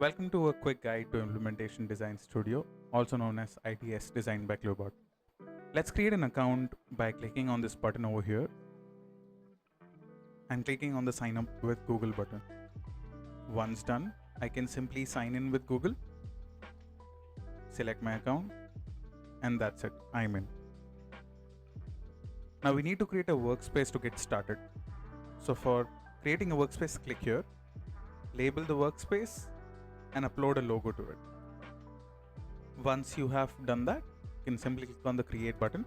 Welcome to a quick guide to Implementation Design Studio, also known as ITS designed by Cloobot. Let's create an account by clicking on this button over here and clicking on the sign up with Google button. Once done, I can simply sign in with Google, select my account, and that's it, I'm in. Now we need to create a workspace to get started. So for creating a workspace, click here, label the workspace, and upload a logo to it. Once you have done that, you can simply click on the create button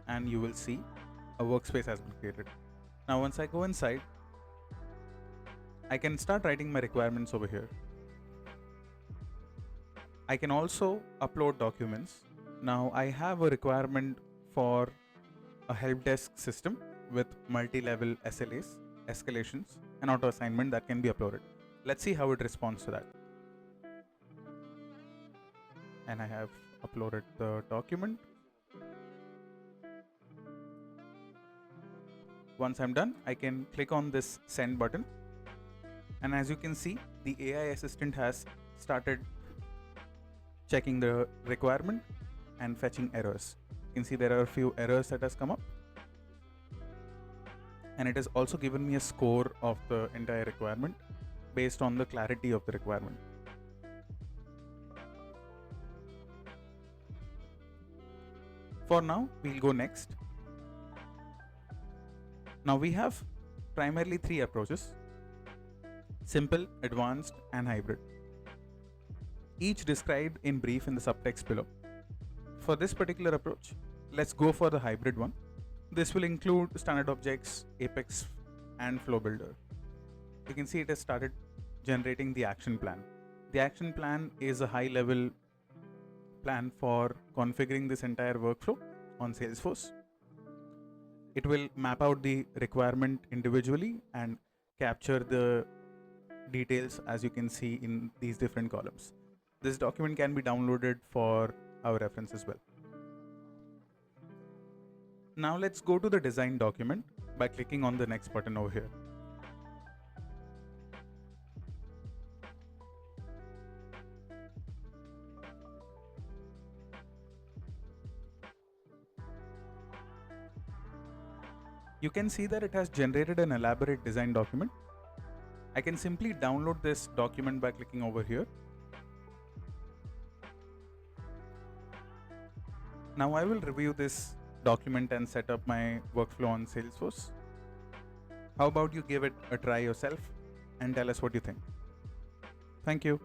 and you will see a workspace has been created. Now once I go inside, I can start writing my requirements over here. I can also upload documents. Now I have a requirement for a help desk system with multi-level SLAs, escalations, and auto assignment that can be uploaded. Let's see how it responds to that. And I have uploaded the document. Once I'm done, I can click on this send button. And as you can see, the AI assistant has started checking the requirement and fetching errors. You can see there are a few errors that has come up. And it has also given me a score of the entire requirement based on the clarity of the requirement. For now, we'll go next. Now we have primarily three approaches: simple, advanced, and hybrid. Each described in brief in the subtext below. For this particular approach, let's go for the hybrid one. This will include standard objects, Apex, and flow builder. You can see it has started generating the action plan. The action plan is a high level plan for configuring this entire workflow on Salesforce. It will map out the requirement individually and capture the details as you can see in these different columns. This document can be downloaded for our reference as well. Now let's go to the design document by clicking on the next button over here. You can see that it has generated an elaborate design document. I can simply download this document by clicking over here. Now I will review this document and set up my workflow on Salesforce. How about you give it a try yourself and tell us what you think. Thank you.